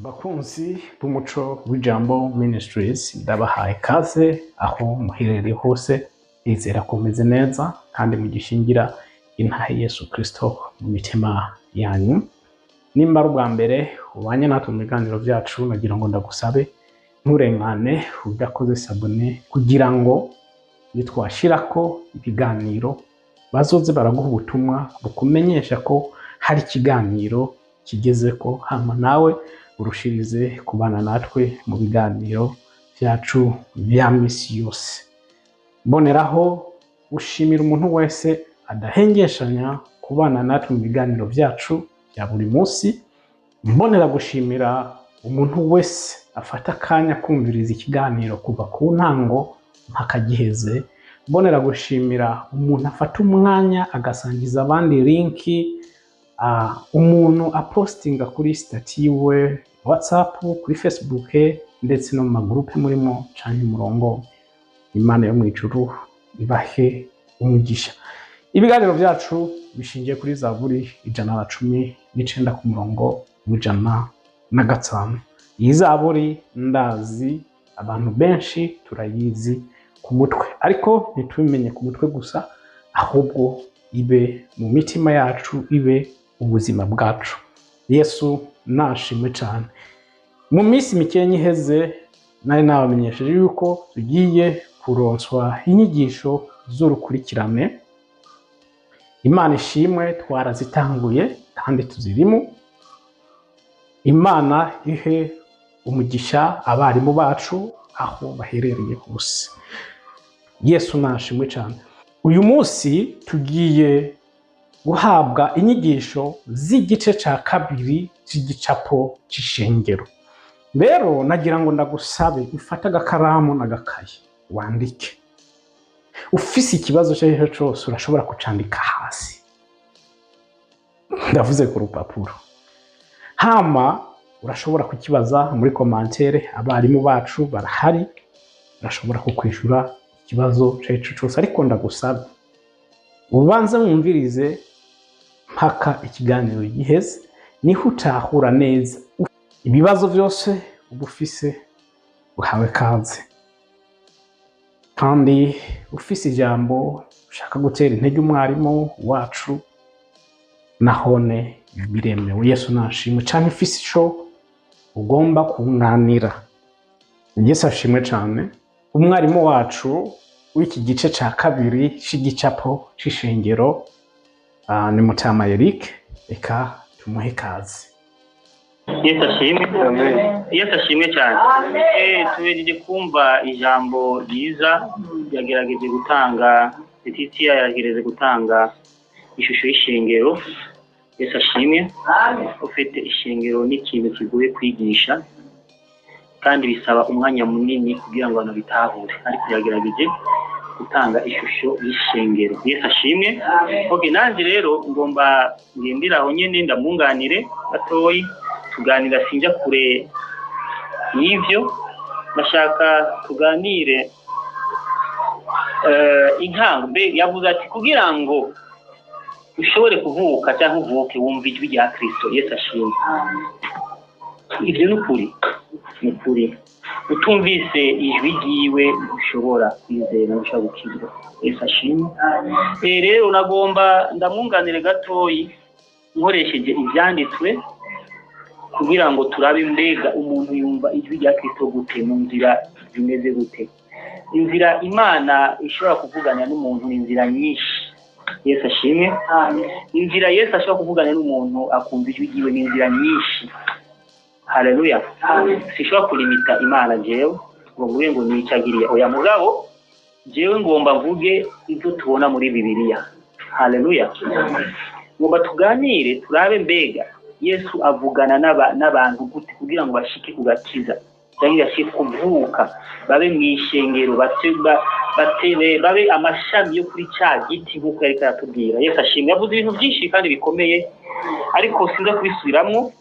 Bakunzi b'umuco w'Ijambo Ministries ndabahaye kaze aho muherereye hose, izera komeze neza kandi mugishingira intahe Yesu Kristo mu mitima yanyu. Nimba ari ubwa mbere ubanye natwe mu biganiro byacu, nagira ngo ndagusabe nturengane udakoze sabone kugira ngo nitwashirako ibiganiro bazoze baraguha ubutumwa bukumenyesha ko hari ikiganiro kigezeko, hama nawe urushirize kubana natwe mu biganiro byacu bya misi yose. Mboneraho ushimira umuntu wese adahengeshanya kubana natwe mu biganiro byacu bya buri munsi. Mbonera gushimira umuntu wese afata akanya kumviriza ikiganiro kuva ku ntango mpaka giheze. Mbonera gushimira umuntu afata umwanya agasangiza abandi linki, umuntu apostinga kuri stati yiwe WhatsApp, kuri Facebook ndetse no mu magroupe murimo canke umurongo. Imana yo mwijuru ibahe umugisha. Ibiganiro byacu bishingiye kuri Zaburi 119 ku murongo w'105. Iyi Zaburi ndazi abantu benshi turayizi ku mutwe, ariko ntitubimenye ku mutwe gusa, ahubwo ibe mu mitima yacu, ibe ubuzima bwacu. Yesu nashimwe cyane. Mu minsi mikeya iheze nari nabamenyesheje yuko tugiye kuronswa inyigisho z'urukurikirane. Imana ishimwe, twarazitanguye kandi tuzirimo. Imana ihe umugisha abarimu bacu aho baherereye hose. Yesu nashimwe cyane. Uyu munsi tugiye guhabwa inyigisho z'igice ca kabiri cy'igicapo c'ishengero. Rero nagira ngo ndagusabe ufate agakaramu n'agakaye wandike. Ufise ikibazo cyo cyose urashobora kucandika hasi, ndavuze ku rupapuro. Hama urashobora kukibaza muri commentaire, abarimu bacu barahari, urashobora kukwishura ikibazo cyo cyose. Ariko ndagusabe ubanze mwumvirize mpaka ikiganiro giheze, niho utahura neza ibibazo byose ubufise. Uhawe kaze, kandi ufise ijambo ushaka gutera intege umwarimu wacu, nahone biremewe. Yesu nashimwe cyane. Ufise ico ugomba kunganira, Yesu ashimwe cyane. Umwarimu wacu w'iki gice ca kabiri c'igicapo c'ishengero ni Mutama Eric. Eka tumuhe kazi. Yesu ashimwe. Yesu ashimwe cyane. Tubejeje kumva ijambo ryiza, yagerageje gutanga Letitia, yagerageje gutanga ishusho y'ishengero. Yesu ashimwe. Ufite ishengero n'ikintu kigoye kwigisha kandi bisaba umwanya munini kugira ngo abantu bitahure, ariko yagerageje gutanga ishusho y'ishengero. Yesu ashimwe. Okay, nanjye rero ngomba ngendera aho nyene ndamunganire gatoyi, tuganira sinja kure y'ivyo. Ndashaka tuganire inkambe yavuze ati kugira ngo ushobore kuvuka cyangwa uvuke wumva ijwi rya Kristo. Yesu ashimwe. Ivyo ni ukuri. Utumvise ijwi ryiwe ushobora kwizera, ushobora gukizwa. Yesu ashimwe. Rero nagomba ndamwunganire gatoyi nkoresheje ivyanditswe kugira ngo turabe mbega umuntu yumva ijwi rya Kristo gute, mu nzira zimeze gute. Inzira Imana ishobora kuvugana n'umuntu ni inzira nyinshi. Yesu ashimwe. Inzira Yesu ashobora kuvugana n'umuntu akumva ijwi ryiwe ni inzira nyinshi. Haleluya. Sishobora kulimita Imana jewe ngo mvuge ngo nicagiriye. Oya mugabo jewe ngomba mvuge ibyo tubona muri Bibiliya. Haleluya. Ngomba tuganire turabe mbega Yesu avugana n'abantu gute kugira ngo bashike kugakiza, cyangwa bashike kuvuka, babe mwishengero, babe amashami yo kuri cya giti nk'uko yari karatubwira. Yesu ashimwe. Yavuze ibintu byinshi kandi bikomeye, ariko sinza kubisubiramwo.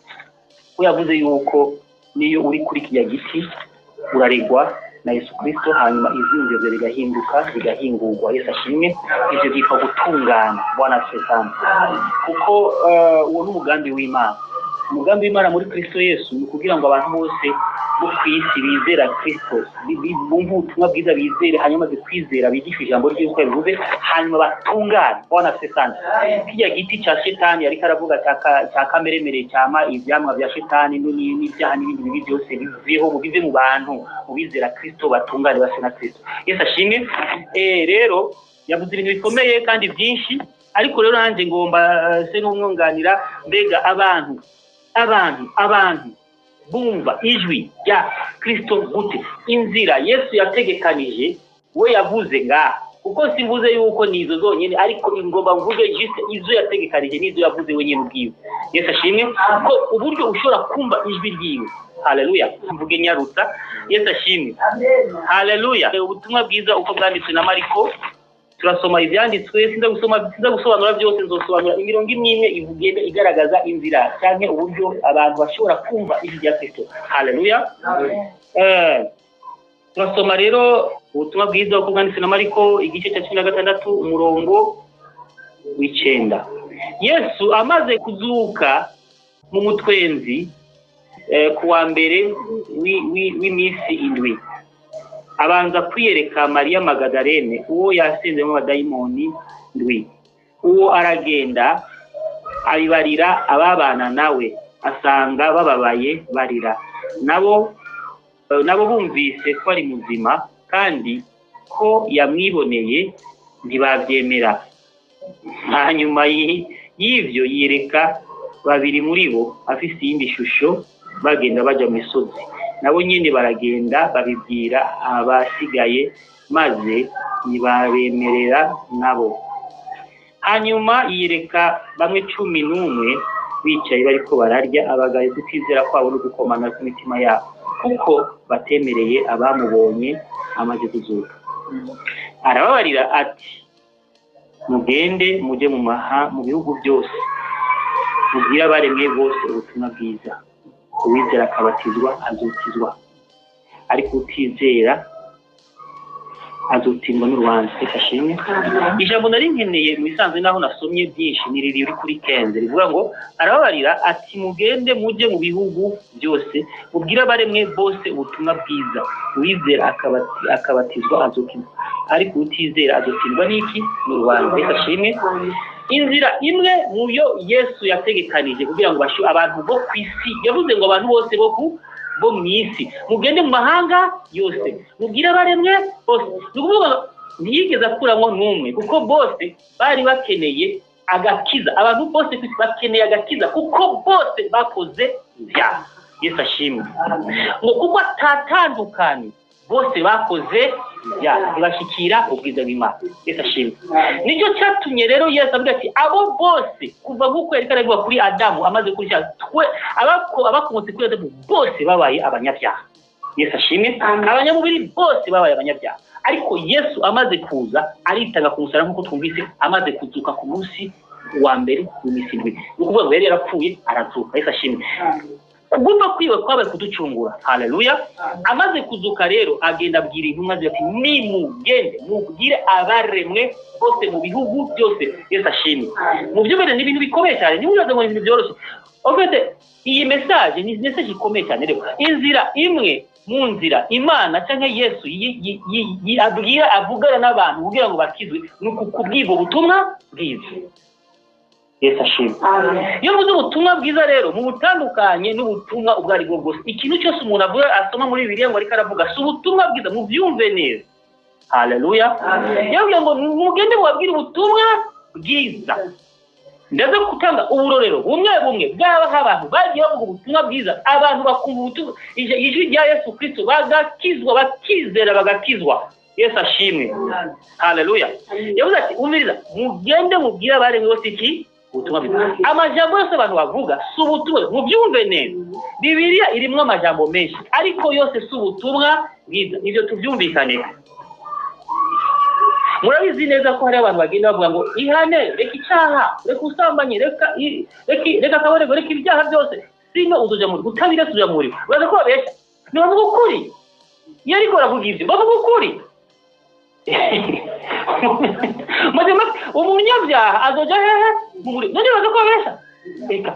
Ko yavuze yuko niyo uri kuri kijya giti uraregwa na Yesu Kristo, hanyuma izinjiro bigahinduka bigahingurwa. Yesu ashimwe. Ivyo byitwa gutungana. Bwana asante. Kuko uwo n'umugambi w'Imana. umugambi w'Imana muri Kristo Yesu ni kugira ngo abantu bose bo kwisi bizera Kristo bumva ubutumwa bwiza bizere, hanyuma maze kwizera bigisha ijambo ry'uko bivuze, hanyuma batungane. Bona Shetani kijya giti cya Shetani ariko aravuga cya kameremere cyama ivyamwa bya Shetani n'ibyaha n'ibindi bibi byose biveho bive mu bantu mu bizera Kristo batungane base na Kristo. Yesu ashimwe. Rero yavuze ibintu bikomeye kandi byinshi, ariko rero nanjye ngomba se n'umwunganira, mbega abantu bumva ijwi rya Kristo gute? Inzira Yesu yategekanije we yavuze kuko simvuze yuko nizo zonyene, ariko ingomba mvuge juste izo yategekanije nizo yavuze wenyine ubwiwe. Yesu ashimwe ko uburyo ushobora kumva ijwi ryiwe. Haleluya. Mvuge nyarutsa. Yesu ashimwe. Haleluya. Ubutumwa bwiza uko bwanditswe na Mariko, turasoma ibyanditswe, sinza gusobanura byose, nzosobanura imirongo imwe ivugenda igaragaza inzira cyane uburyo abantu bashobora kumva ijwi rya Kristo. Haleluya. Turasoma rero ubutumwa bwiza uko bwanditswe na Mariko igice cya 16 umurongo w'9. Yesu amaze kuzuka mu mutwenzi kuwa mbere w'imisi indwi, abanza kwiyereka Maria Magdalene uwo yasenzemo abadayimoni ndwi. Uwo aragenda abibarira ababana nawe, asanga bababaye barira. Nabo bumvise ko ari muzima kandi ko yamwiboneye ntibabyemera. Hanyuma y'ivyo yireka babiri muri bo afise iyindi shusho bagenda baja mu misozi. Nabo nyine baragenda babibwira abasigaye, maze ntibabemerera nabo. Hanyuma yireka bamwe 11 bicaye bariko bararya, abagaye kutizera kwabo no gukomana ku mitima yabo, kuko batemereye abamubonye amaze kuzuka. Arababarira ati, mugende muje mu bihugu byose, mubwire abaremwe bose ubutumwa bwiza. Uwizera akabatizwa azotizwa, ariko utizera azotingwa n'urubanza. Ashimwe. Ijambo nari nkeneye mu bisanzwe naho nasomye byinshi ni riri kuri Kenze rivuga ngo arababarira ati, mugende muje mu bihugu byose, mubwire abaremwe bose ubutumwa bwiza. Uwizera akabatizwa azokizwa, ariko utizera azotindwa n'iki? N'urubanza. Ashimwe. Inzira imwe mu yo Yesu yategekanije kugira ngo abantu bo kwisi, yavuze ngo abantu bose bo mwisi mugende mu mahanga yose, mubwire abaremwe bose. Nukuvuga ntiyigeze akuramo n'umwe, kuko bose bari bakeneye agakiza. Abantu bose bakeneye agakiza kuko bose bakoze ibyaha. Yesu ashimwe. Ngo kuko atatandukanye, bose bakoze ibyaha ntibashikira ubwiza bw'Imana. Yesu ashimwe. Nicyo cyatumye rero Yesu avuga ati, abo bose kuva nk'uko yerekana bivuga kuri Adamu amaze kurya, abakomotse kuri Adamu bose babaye abanyabyaha. Yesu ashimwe. Abanyamubiri bose babaye abanyabyaha, ariko Yesu amaze kuza aritanga ku musaraba nk'uko twumvise, amaze kuzuka ku munsi wa mbere w'imisi indwi. Ni ukuvuga ngo yari yarapfuye arazuka. Yesu ashimwe. Kuguma kwiwe kwabaye kuducungura. Haleluya. Amaze kuzuka rero agenda abwira intumwa ze ati, nimugende mubwire abaremwe bose mu bihugu byose. Yesu ashimwe. Mu by'ubere ni ibintu bikomeye cyane, ni mwibaze ngo ibintu byoroshye. Ofete iyi message ni message ikomeye cyane rero. Inzira imwe mu nzira Imana cyangwa Yesu abwira avugana n'abantu kugira ngo bakizwe ni kubwirwa ubutumwa bwiza. Yesu ashimwe. Iyo uvuze ubutumwa bwiza rero mu butandukanye n'ubutumwa ubwo ari bwo bwose, ikintu cyose umuntu avuga asoma muri Bibiliya ngo ariko aravuga si ubutumwa bwiza, mubyumve neza. Haleluya. Yavuga ngo mugende mubabwire ubutumwa bwiza. Ndaza gutanga uburorero bumwe bw'aho abantu bagiye bavuga ubutumwa bwiza, abantu bakumva ubutumwa ijwi rya Yesu Kristo, bagakizwa, bakizera bagakizwa. Yesu ashimwe. Haleluya. Yavuze ati, umviriza, mugende mubwire abaremwe bose iki? Ubutumwa bwiza. Amajambo yose abantu bavuga si ubutumwa, mubyumve neza. Bibiliya irimo amajambo menshi, ariko yose si ubutumwa bwiza. Ibyo tubyumvikane. Murabizi neza ko hari abantu bagenda bavuga ngo ihane, reka icyaha, reka usambanye, reka kabarego, reka ibyaha byose, sino uzoja muri gutabira tuja muri. Uraza ko babesha. Ni bavuga ukuri. Iyo ariko baravuga ibyo, bavuga ukuri. Umunyabyaha azoja hehe? Muri. None baza ko babesha.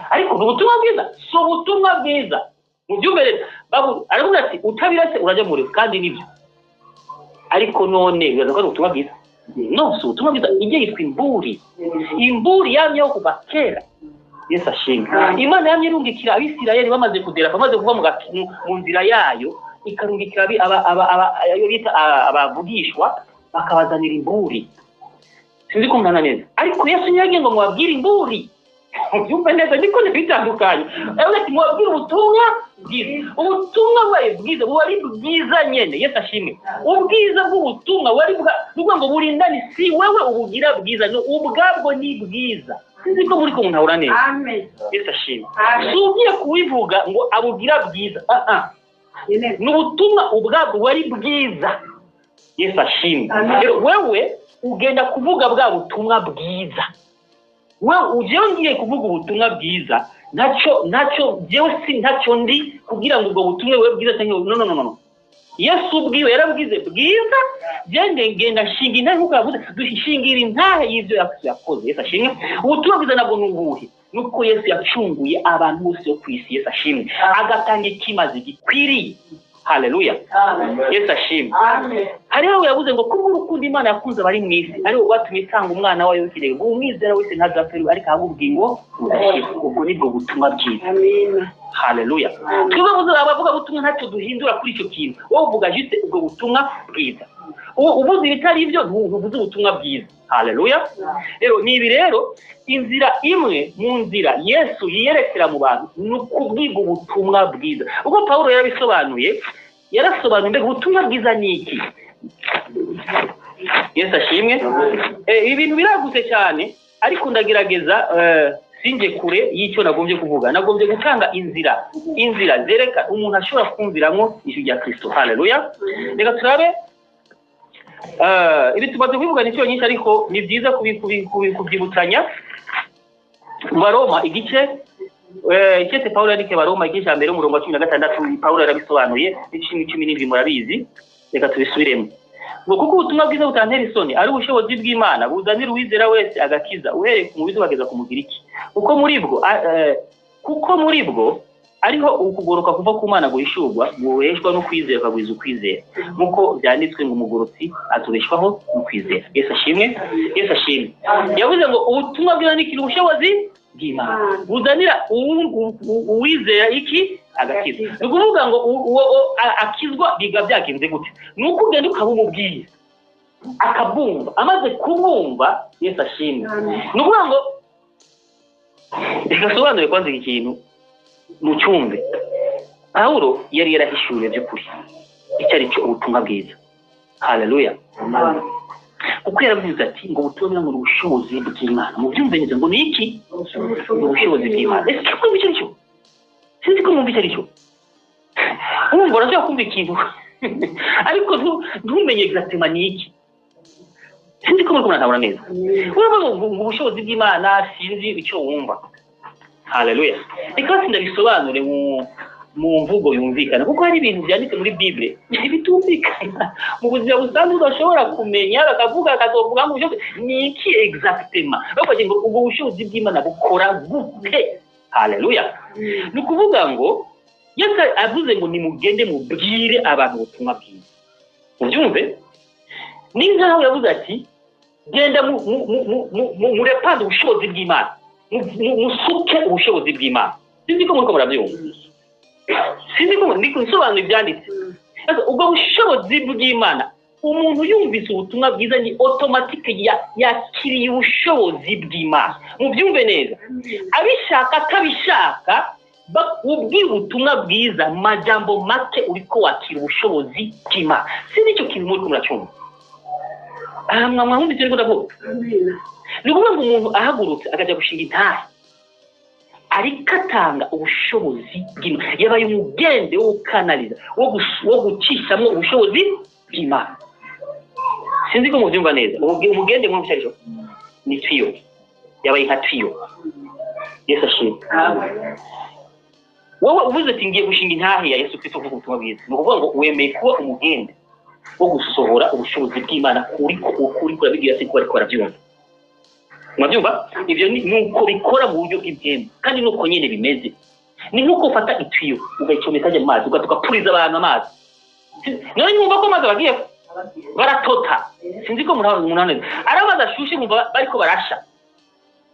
ariko ubutumwa bwiza so ubutumwa bwiza mu byumbereza aravuga ati utabirase urajya muri kandi nibyo ariko none bibaza ko ari ubutumwa bwiza no so ubutumwa bwiza ijye yitwa imburi yamyeho kuva kera Yesu ashimwe Imana yamye irungikira abisirayeli bamaze kudera bamaze kuva mu nzira yayo ikarungikira ayo bita abavugishwa bakabazanira imburi sinzi kumvana neza ariko Yesu nyagiye ngo mwabwire imburi byumva neza niko bitandukanye ati mwabwire ubutumwa bwiza bwiza bwari bwiza nyene Yesu ashimwe ubwiza bw'ubutumwa wari bwa ngo burindani si wewe ubugira bwiza no ubwabwo ni bwiza sinzi ko muri ko umuntu neza amen Yesu ashimwe sugiye kubivuga ngo abugira bwiza n'ubutumwa ubwabwo wari bwiza Yesu ashimwe rero wewe ugenda kuvuga bwa butumwa bwiza wewe ugiye kuvuga ubutumwa bwiza ntacyo ntacyo ndi kugira ngo ubwo butumwe wewe bwiza cyangwa no Yesu ubwiwe yarabwize bwiza genda shinga intahe nkuko yavuze dushingira intahe y'ibyo yakoze Yesu ashimwe ubutumwa bwiza nabwo n'ubuhe nuko Yesu yacunguye abantu bose yo kwisi Yesu ashimwe agatanga ikimaze gikwiriye haleluya Yesu ashimwe hariho yavuze ngo kubwo urukundo Imana yakunze bari mu isi ariho batumye itanga umwana wayo w'ikirego ngo umwizera wese ntazapfira ariko ahubwo ngo ubwo nibwo butumwa bwiza amen haleluya twebwe abavuga butumwa ntacyo duhindura kuri icyo kintu wowe uvuga juste ubwo butumwa bwiza ubuze ibitari ibyo ntuvuze ubutumwa bwiza haleluya rero nibi rero inzira imwe mu nzira Yesu yiyerekera mu bantu n'ukubwiga ubutumwa bwiza ubwo Paulo yarasobanuye ubutumwa bwiza ni iki Yesu ashimwe ibintu biragutse cyane ariko ndagerageza sinje kure y'icyo nagombye kuvuga nagombye gutanga inzira zereka umuntu ashobora kumviramo ijwi rya Kristo haleluya reka turabe ibi tumaze kubivuga n'icyo nyinshi ariko ni byiza kubyibutsanya mu Baroma igice Paulo yandike Baroma igice cya mbere umurongo wa 16 Paulo yarabisobanuye n'icumi 17 murabizi reka tubisubiremo ngo kuko ubutumwa bwiza butantera isoni ari ubushobozi bw'Imana buzanira uwizera wese agakiza uhereye ku mubizi bageza ku mugiriki kuko muri bwo ariho ukugoroka kuva ku Mana guhishurwa guheshwa no kwizera kagwiza ukwizera nkuko byanditswe ngo umugorotsi atubeshwaho no kwizera Yesu ashimwe yavuze ngo ubutumwa bwiza ni kiri ubushobozi bw'Imana buzanira uwizera iki agakiza ni ukuvuga ngo akizwa biga byagenze gute ni uko ugenda ukabumubwiye akabumva amaze kubumva Yesu ashimwe ni ukuvuga ngo rekasobanure kwanza ikintu mu cyumve Paulo yari yarahishuye by'ukuri icyo ari cyo ubutumwa bwiza haleluya kuko yaravuze ati ngo ubutumwa ngo ubushobozi bw'Imana mu byumve neza ngo ni iki ubushobozi bw'Imana ese ko icyo cyo sinzi ko mwumva icyo cyo umva urashaka kumva ikintu ariko ntumenye exactement ni iki sinzi ko muri ntabona neza urabona ngo ubushobozi bw'Imana sinzi icyo wumva haleluya reka sindabisobanure mu mvugo yumvikana kuko hari ibintu byanditse muri Bible bitumvikana mu buzima busanzwe udashobora kumenya bakavuga akazovuga ngo ni iki exactement bavuga ngo ubwo bushobozi bw'Imana bukora gute haleluya ni ukuvuga ngo Yesu avuze ngo nimugende mubwire abantu ubutumwa bwiza ubyumve ni nkaho yavuze ati genda murepande ubushobozi bw'Imana musuke ubushobozi bw'Imana sinzi ko muriko murabyumva sinzi ko nsobanura ibyanditse ubwo bushobozi bw'Imana umuntu yumvise ubutumwa bwiza ni automatique yakiriye ubushobozi bw'Imana mubyumve neza abishaka atabishaka ubwiye ubutumwa bwiza majambo make uriko wakira ubushobozi bw'Imana sinzi icyo kintu muri kumuracyumva mwumvise niko ndavuga ni ukuvuga ngo umuntu ahagurutse akajya gushinga intahe ariko atanga ubushobozi bw'Imana yabaye umugende wo gukanaliza wo gucishamwo ubushobozi bw'Imana sinzi ko mubyumva neza umugende mwumvise aricyo ni twiyo yabaye nka twiyo Yesu ashimwe wowe uvuze ati ngiye gushinga intahe ya Yesu Kristo uvuga ubutumwa bwiza ni ukuvuga ngo wemeye kuba umugende wo gusohora ubushobozi bw'Imana kuri kurabigira se ko bariko barabyumva mwabyumva ibyo nuko bikora mu buryo bw'imbyembe kandi nuko nyene bimeze ni nkuko ufata itiyo ugayicomeka mu mazi ugapuriza abantu amazi none nyumva ko amazi bagiye baratota sinzi ko munaneza arabaza ashushe mumva bariko barasha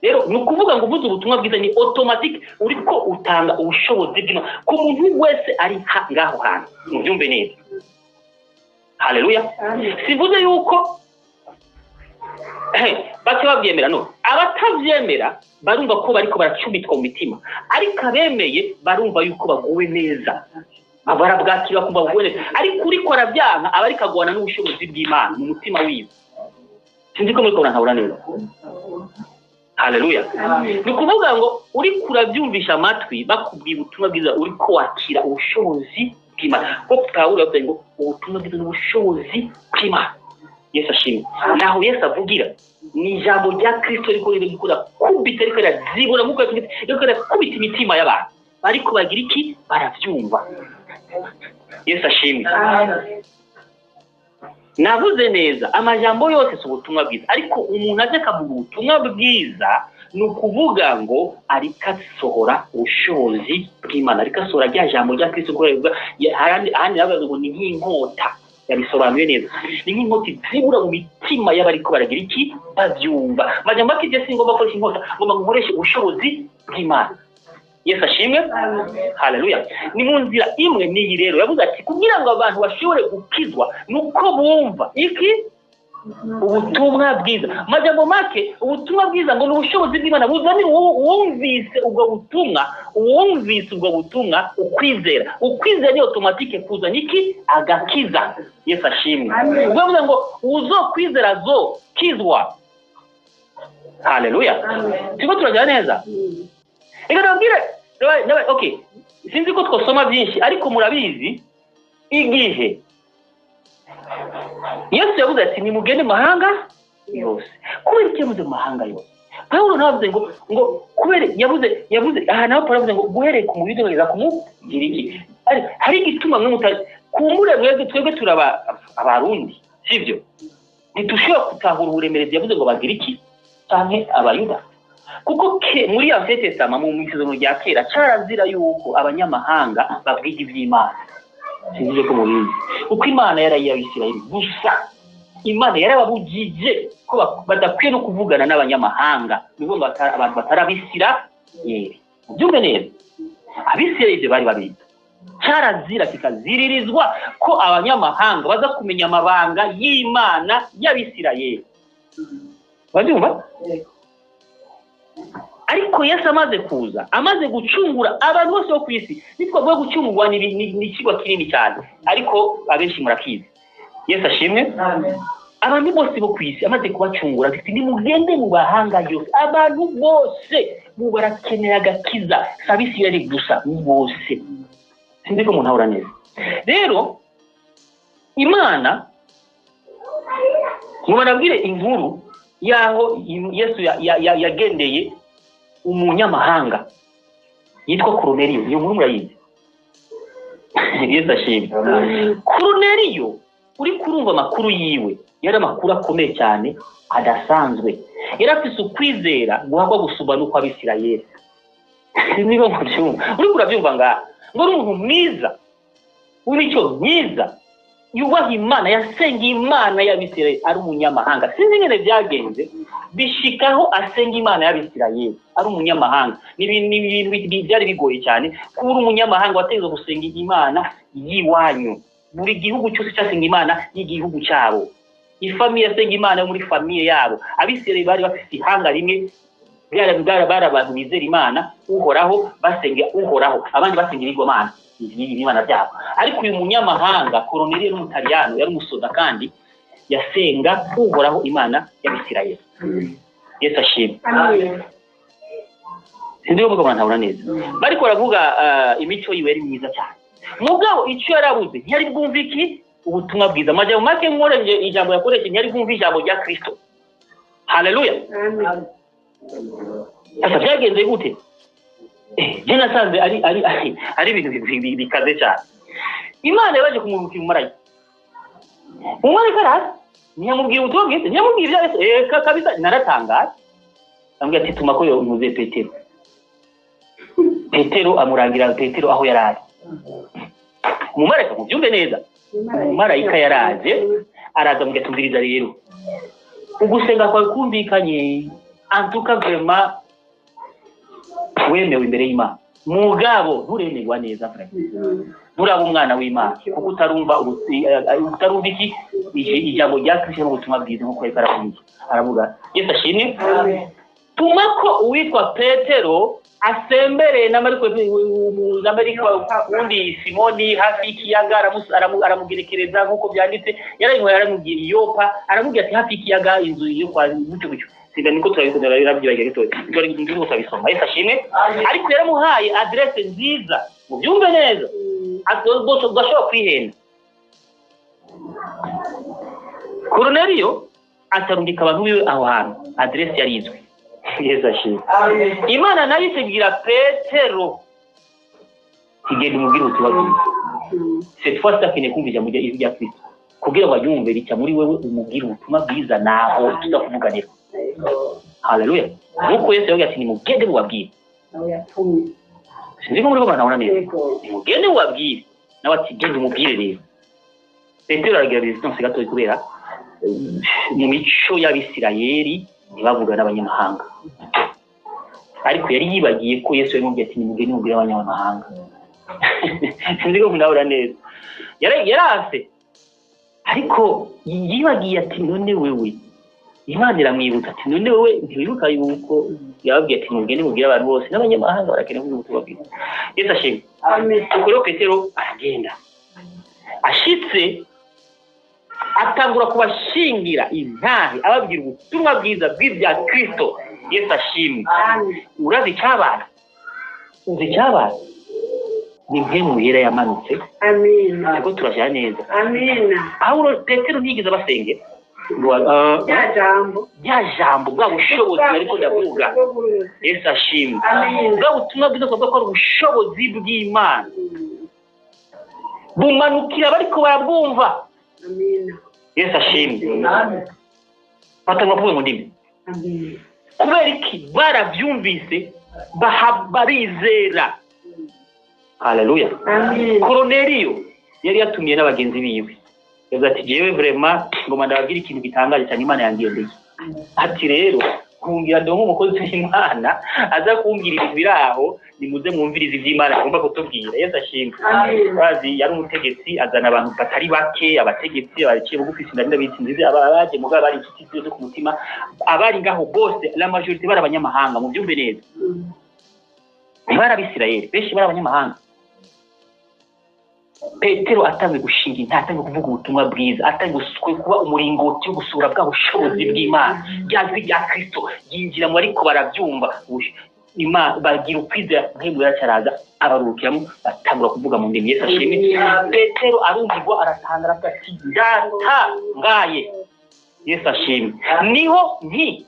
rero nukuvuga ngo uvuze ubutumwa bwiza ni automatic uriko utanga ubushobozi bw'Imana ku muntu wese ari ngaho hantu mubyumve neza haleluya sivuze yuko bake babyemera no abatavyemera barumva ko bariko baracumitwa mu mitima ariko abemeye barumva yuko baguwe neza abarabwakira kumva baguwe neza ariko uriko arabyanka aba ariko agwana n'ubushobozi bw'Imana mu mutima wiwe sinzi ko muriko murantabura neza haleluya ni kuvuga ngo uriko urabyumvisha amatwi bakubwiye ubutumwa bwiza uriko wakira ubushobozi bw'Imana ko Pawulo yavuze ngo ubutumwa bwiza n'ubushobozi bw'Imana Yesu ashimwe naho Yesu avugira ni ijambo rya Kristo riko riri gukora kubita riko razibura mu kwezi riko kubita imitima y'abantu bariko bagira iki baravyumva Yesu ashimwe navuze neza amajambo yose si ubutumwa bwiza ariko umuntu aje akavuga ubutumwa bwiza ni ukuvuga ngo ariko asohora ubushobozi bw'Imana ariko asohora rya jambo rya Kristo kubera ahandi navuga ngo ni nk'inkota yabisobanuye neza ni nk'inkota zibura mu mitima y'abariko baragira iki bavyumva majambo akije singomba gukoresha inkota ngomba gukoresha ubushobozi bw'Imana Yesu ashimwe haleluya ni mu nzira imwe niyi rero yavuze ati kugira ngo abantu bashobore gukizwa nuko bumva iki ubutumwa bwiza majambo make ubutumwa bwiza ngo n'ubushobozi bw'Imana buzanira wumvise ubwo butumwa ukwizera ni automatique kuzana iki agakiza Yesu ashimwe uvuga ngo uzokwizera zo kizwa haleluya siko turajya neza nabwire okay sinzi ko twosoma byinshi ariko murabizi igihe Yesu yavuze ati ni mugende mahanga yose kubera iki yavuze mahanga yose Pawulo navuze ngo kubera yavuze aha naho Pawulo yavuze ngo guhereye ku mubiri kugeza ku mugiriki hari igituma mwe mutari kumure mwebwe twebwe turaba abarundi sivyo ntitushobora kutahura uburemerezi yavuze ngo bagira iki canke abayuda kuko muri Ancien Testament mu misezerano rya kera carazira yuko abanyamahanga babwiga iby'Imana sinzi ko mubizi uko Imana yarayabisirayeli gusa Imana yarababujije ko badakwiye no kuvugana n'abanyamahanga nibo abantu batarabisira byumve neza abisirayeli bari babita carazira kikaziririzwa ko abanyamahanga baza kumenya amabanga y'Imana y'abisirayeli babyumva ariko Yesu amaze kuza amaze gucungura abantu bose bo kwisi nitwa bwo gucungurwa ni kigwa kinini cyane ariko abenshi murakizi Yesu ashimwe abantu bose bo kwisi amaze kubacungura ati ni mugende mu bahanga yose abantu bose barakenera agakiza sabisi yari gusa bose sinzi ko umuntu ahura neza rero Imana mubarabwire inkuru yaho Yesu yagendeye umunyamahanga yitwa Koruneliyo iyo nkuru murayizi Yesu ashimwe Koruneliyo uri kurumva amakuru yiwe yari amakuru akomeye cyane adasanzwe yari afise ukwizera guhabwa gusumba n'uko abisirayeli niba mubyumva uri kurabyumva ngaha ngo ari umuntu mwiza w'imico myiza yubaha Imana yasenga Imana y'abisirayeli ari umunyamahanga sinzi ngene byagenze bishikaho asenga Imana y'abisirayeli ari umunyamahanga ni byari bigoye cyane kuba uri umunyamahanga wategeza gusenga Imana yiwanyu buri gihugu cyose cyasenga Imana y'igihugu cyabo ifamiye yasenga Imana yo muri famiye yabo abisirayeli bari bafite ihanga rimwe bari abantu bizera Imana uhoraho basenga uhoraho abandi basengera Imana Imana byabo ariko uyu munyamahanga Koruneliyo n'umutaliyano yari umusoda kandi yasenga uhoraho Imana y'abisirayeli Yesu ashimwe sinzi ko mugabo ntabona neza bariko baravuga imico yiwe yari myiza cyane mugabo icyo yarabuze ntiyari bwumva iki ubutumwa bwiza amajambo make nkorenje ijambo yakoresheje ntiyari bwumva ijambo rya Kristo haleluya asa byagenze gute je nasanze ari ibintu bikaze cyane Imana yabaje kumubukira umumarayika umumarayika araza ntiyamubwiye ubutumwa bwiza ntiyamubwiye ibya kabisa naratangaye ambwira ati tuma ko yomuze Petero. Petero amurangira Petero aho yaraje. Umumarayika mubyumve neza. Umumarayika yaraje araza mu gatumviriza rero. Ugusenga kwa kumvikanye antuka vraiment wemewe imbere y'Imana. Mugabo nturemerwa neza frère. Muraba umwana w'Imana kuko utarumva iki ijambo rya Kristo n'ubutumwa bwiza nko kweka aravuga. Yesu ashimwe. Tumako uwitwa Petero asembere na Mariko undi Simoni hafi ikiyaga aramugerekereza nkuko byanditse yarayinwe yaramubwira Yopa aramubwira ati hafi ikiyaga inzu yo kwa mucyo sinda niko turabikora yarabyibagiye gitoya cyari ndimo twabisoma. Yesu ashimwe. Ariko yaramuhaye adresse nziza mubyumve neza atobosho gashobora kwihenda. Cornelio atarungika abantu biwe aho hantu adresse yarizwe. Yesu ashimwe. Imana nayo itegira Petero igenda umubwira ubutumwa. Cette fois takine kumvija mu gihe ya Kristo kugira ngo ayumve rica muri wewe umubwira ubutumwa bwiza naho tuzakuvuganira. Haleluya. Nuko Yesu yavuga ati nimugende mubabwire. Nawe yatumye. Sinzi ko muri ko bana neza. Nimugende mubabwire. Nawe ati gende umubwire rero. Petero aragira resistance gato kubera mu mico y'Abisirayeli ntibavuga n'abanyamahanga. Ariko yari yibagiye ko Yesu yamubwiye ati nimugende mubwire abanyamahanga. Sinzi ko ndabura neza. Yarase. Ariko yibagiye ati none wewe Imana iramwibutsa ati none wewe ntiwibuka yuko yababwiye ati mugende mubwire abantu bose n'abanyamahanga barakene kuvuga bwiza. Yesu ashimwe. Amen. Kuko Petero aragenda. Ashitse atangura kubashingira intahe ababwira ubutumwa bwiza bw'ibya Kristo. Yesu ashimwe. Urazi cyabana. Uzi cyabana. Ni mpemu yera yamanutse. Amen. Nako turashya neza. Amen. Aho Petero ntigize abasenge. Ya jambo bwa bushobozi ariko ndavuga. Yesu ashimwe. Bwa butumwa bwiza ko ari ubushobozi bw'Imana. Bumanukira bariko barabwumva. Amen. Yesu ashimwe. Patanga vuba mu ndimi. Amen. Kubera iki baravyumvise barizera. Haleluya. Amen. Cornelio yari yatumiye n'abagenzi biwe. Yavuze ati jewe vraiment ngoma ndababwira ikintu gitangaje cyane Imana yangendeye. Ati rero kungira ndo nk'umukozi w'Imana aza kumbwira ibintu biraho nimuze mwumvirize iby'Imana agomba kutubwira. Yesu ashimwe. Bazi yari umutegetsi azana abantu batari bake abategetsi abaciye bugufi sinda bitsinze abaje mugabo bari inshuti zo ku mutima abari ngaho bose la majorité bari abanyamahanga mu byumve neza. Bari Abisirayeli benshi bari abanyamahanga. Petero atangiye gushinga intatangiye kuvuga ubutumwa bwiza atangiye kuba umuringoti wo gusura bwa bushobozi bw'Imana byazwi bya Kristo yinjira mu ariko barabyumva Imana bagira ukwizera nk'ibyo yaracaraza abarukiramo batangura kuvuga mu ndimi. Yesu ashimwe. Petero arumvigwa aratangara ati ndata ngaye. Yesu ashimwe. Niho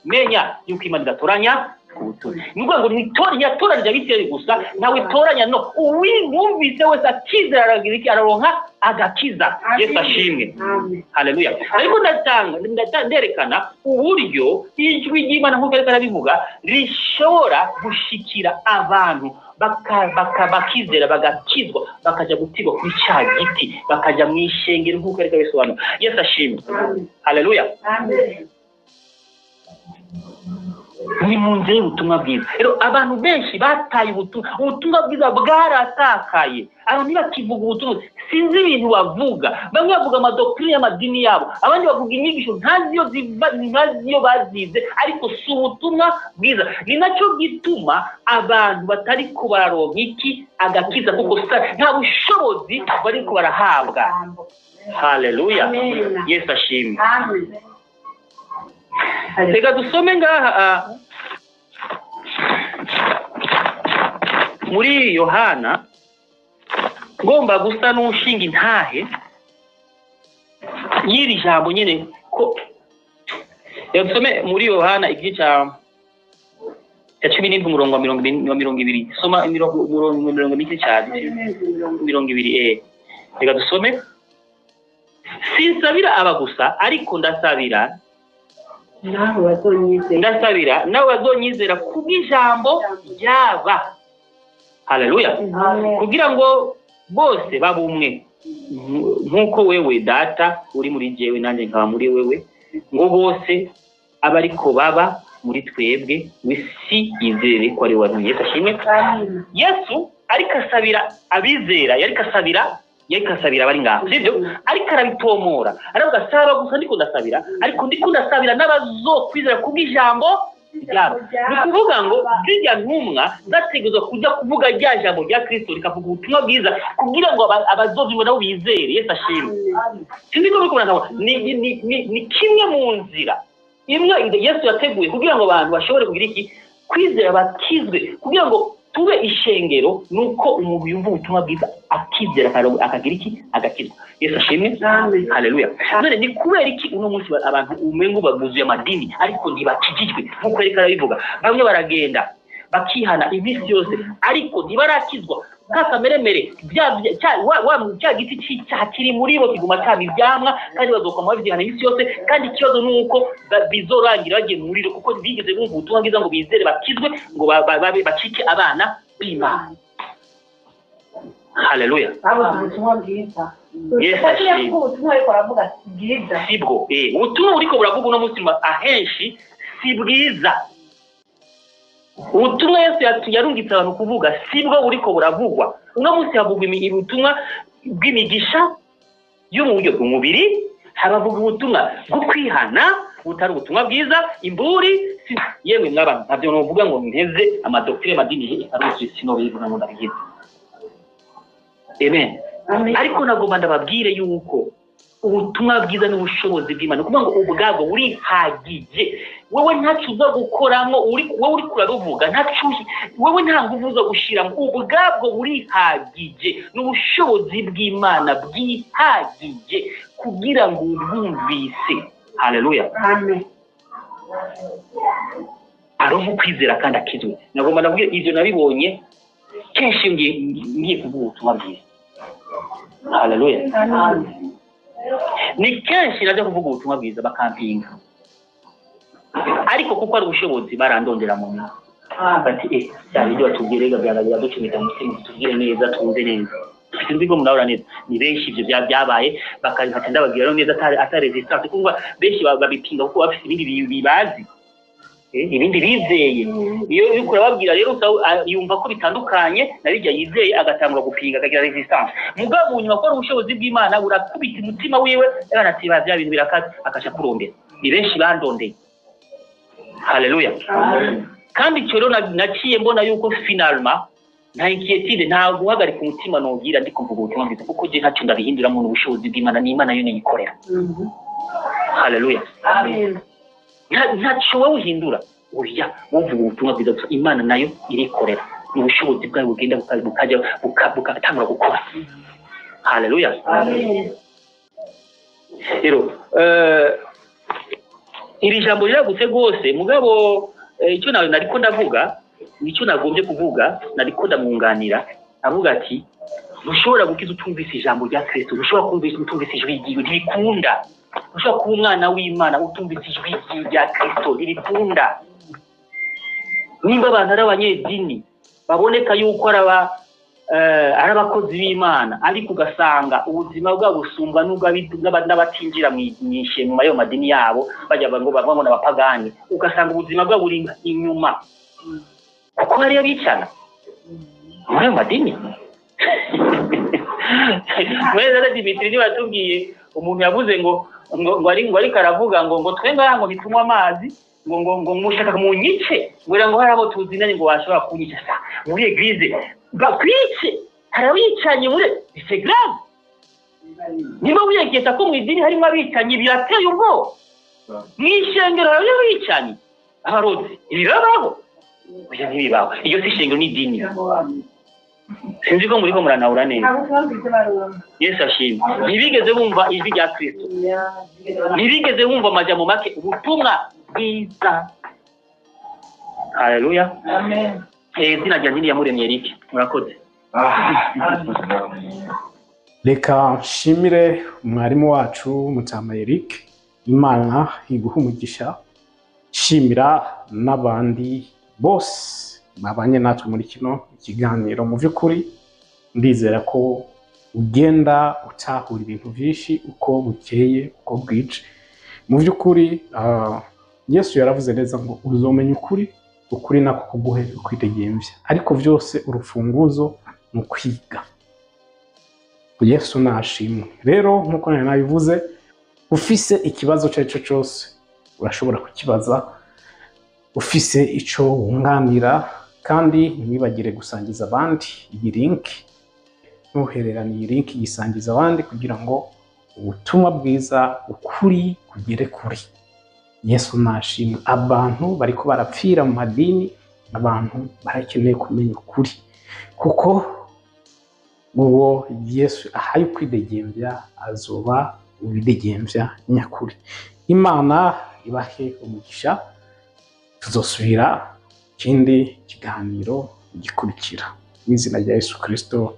menya yuko Imana idatoranya kubutura. Nubwo ngo ntitoranya biteye gusa nawe toranya no uwumvise wese akizera aragira iki araronka agakiza. Yesu ashimwe. Haleluya. Ariko nderekana uburyo ijwi ry'Imana nk'uko ariko arabivuga rishobora gushikira abantu bakizera bagakizwa bakaja gutigwa kuri cya giti bakaja mu ishengero nk'uko ariko bisobanura. Yesu ashimwe. Haleluya. Amen. Ni munze ubutumwa bwiza. Rero abantu benshi bataye ubutumwa bwiza bwaratakaye. Abo ntibakivuga ubutumwa. Sinzi ibintu bavuga. Bamwe bavuga amadoktrine y'amadini yabo. Abandi bavuga inyigisho ntaziyo bazize ariko si ubutumwa bwiza. Ni nacyo gituma abantu batari kubaronka iki agakiza kuko nta bushobozi bari kubarahabwa. Haleluya. Yesu ashimwe. Amen. Reka dusome ngaha muri Yohana ngomba gusa n'ushinga intahe yiri jambo nyene ko dusome muri Yohana igice cya 17 umurongo wa 20 soma umurongo mike cyane 20 reka dusome. Sinsabira aba gusa ariko ndasabira naho bazonyizera ndasabira nawe bazonyizera kubw'ijambo ryaba. Haleluya. Kugira ngo bose babe umwe nk'uko wewe data uri muri jewe nanjye nkaba muri wewe, ngo bose aba ariko baba muri twebwe, w'isi yizere ko ari wantu Yesu ashimwe. Yesu ariko asabira abizera, yariko asabira bari ngaho, sibyo? Ariko arabitomora aravuga saba gusa ndiko ndasabira, ariko ndiko ndasabira n'abazokwizera kubw'ijambo ryabo. Ni ukuvuga ngo zirya ntumwa zategezwa kujya kuvuga rya jambo rya Kristo, rikavuga ubutumwa bwiza kugira ngo abazozibona nabo bizere. Yesu ashimwe. Sinzi ko bikubona ni kimwe mu nzira imwe Yesu yateguye kugira ngo abantu bashobore kugira iki, kwizera bakizwe, kugira ngo tube ishengero. Nuko umuntu yumva ubutumwa bwiza akizera akagira iki, agakizwa. Yesu ashimwe. Haleluya. None ni kubera iki uno munsi abantu umengo baguzuye amadini ariko ntibakijijwe? Nkuko reka bivuga, bamwe baragenda bakihana iminsi yose ariko ntibarakizwa. Kakameremere cya giti cy'icyaha kiri muri bo kiguma cyaba ibyamwa, kandi bazokoma babyihana iminsi yose. Kandi ikibazo ni uko bizorangira bagiye mu muriro, kuko bigeze bumva ubutumwa bwiza ngo bizere bakizwe, ngo bacike abana b'Imana. Haleluya. ubutumwa bwiza. Yesu ashimwe. Ubutumwa ariko aravuga bwiza Sibwo ubutumwa uriko buravuga uno munsi ahenshi si bwiza. Ubutumwa Yesu yarungitse abantu kuvuga sibwo uriko buravugwa. Uno munsi havugwa ubutumwa bw'imigisha yo mu buryo bw'umubiri, haravuga ubutumwa bwo kwihana butari ubutumwa bwiza, imburi. Yemwe mw'abantu ntabyo novuga ngo nteze amadoktrine madini aruzi sinobivuga ngo ndabigize. Amen. Ariko nagomba ndababwire yuko ubutumwa bwiza n'ubushobozi bw'Imana kuvuga ngo ubwabwo burihagije. Wewe ntacyo uza gukoramo, wowe uri kuraruvuga ntacyo, wowe nta nguvu zo gushiramo. Ubwabwo burihagije n'ubushobozi bw'Imana bwihagije kugira ngo ubwumvise. Haleluya. Amen. Aronko kwizera kandi akizwe. Nagomba ndabwire ivyo nabibonye kenshi ngiye kuvuga ubutumwa bwiza. Haleluya. Ni kenshi najya kuvuga ubutumwa bwiza bakampinga, ariko kuko ari ubushobozi barandondera mu nyuma bati cyane ibyo batubwirega byagagira ducumita umutima tubwire neza twumve neza. Sinzi ko murabura neza, ni benshi ibyo byabaye bakazifata ndababwira neza atari resistance, kuko benshi babipinga kuko bafite ibindi bibazi, ibindi bizeye. Iyo uriko urababwira rero yumva ko bitandukanye na bijya yizeye, agatangura gupinga akagira resistance. Mugabo unyuma ko ari ubushobozi bw'Imana burakubita umutima wiwe, yana atibaza bya bintu birakaze akasha kurondera. Ni benshi bandondeye. Haleluya. Kandi cyo rero naciye mbona yuko finalement nta inquiétude, nta guhagarika umutima nogira ndi kuvuga ubutumwa bwiza, kuko je ntacyo ndabihinduramo n'ubushobozi bw'Imana, ni Imana yo niyikorera. Haleluya. Amen. Ntacyo wowe uhindura, oya wowe ubutumwa bwiza gusa, Imana nayo irikorera. Ni ubushobozi bwayo bugenda bugatangura gukora. Haleluya. Amen. Rero iri jambo riragutse rwose, mugabo icyo nawe nariko ndavuga nicyo nagombye kuvuga, nariko ndamwunganira avuga ati ntushobora gukiza utumvise ijambo rya Kristo, ntushobora kumvise utumvise ijwi ryiwe, ntibikunda. Ntushobora kuba umwana w'Imana utumvise ijwi rya Kristo, ntibikunda. Nimba abantu ari abanyedini baboneka yuko ari abakozi b'Imana, ariko ugasanga ubuzima bwabo busumba n'abatinjira mu mayo madini yabo, bajya ngo bavamo n'abapagani, ugasanga ubuzima bwabo buri inyuma kuko hari abicana muri ayo madini. Mweza Dimitri niba tubwiye umuntu yavuze ngo ariko aravuga ngo twenga ngo nitunywa amazi ngo mushaka mu nyice, ngo hari abo tuzinanye ngo bashobora kunyica muri eglise bakwice. Harabicanye muri c'est grave. Niba wiyegeza ko mu idini harimo abicanye birateye ubwo, mwishengero harimo abicanye abarozi, ibibabaho oya ntibibaho. Iyo si ishengero ni idini. Sinzi ko muri ko muranahura neza. Yesu ashimwe. Ntibigeze bumva ijwi rya Kristo, ntibigeze bumva amajambo make, ubutumwa bwiza. Haleluya. Amen. Izina ryanjye ni Yamuremye Eric. Murakoze. Reka nshimire umwarimu wacu Mutama Eric, Imana iguha umugisha shimira n'abandi bose babanye natwe muri kino ikiganiro. Mu by'ukuri ndizera ko ugenda utahura ibintu byinshi uko bukeye uko bwica. Mu by'ukuri Yesu yaravuze neza ngo uzomenya ukuri, ukuri nako kuguhe ukwidegemvya, ariko byose urufunguzo ni ukwiga. Yesu nashimwe. Rero nk'uko nabivuze, ufise ikibazo cyaco cyose urashobora kukibaza, ufise ico wunganira, kandi ntibagire gusangiza abandi iyi link. Ntuhererane iyi link, yisangiza abandi kugira ngo ubutumwa bwiza ukuri kugere kuri. Yesu nashimwe. Abantu bariko barapfira mu madini, abantu barakeneye kumenya ukuri, kuko uwo Yesu ahaye kwidegemvya azoba ubidegemvya nyakuri. Imana ibahe umugisha. Tuzosubira ikindi kiganiro gikurikira. Mu izina rya Yesu Kristo.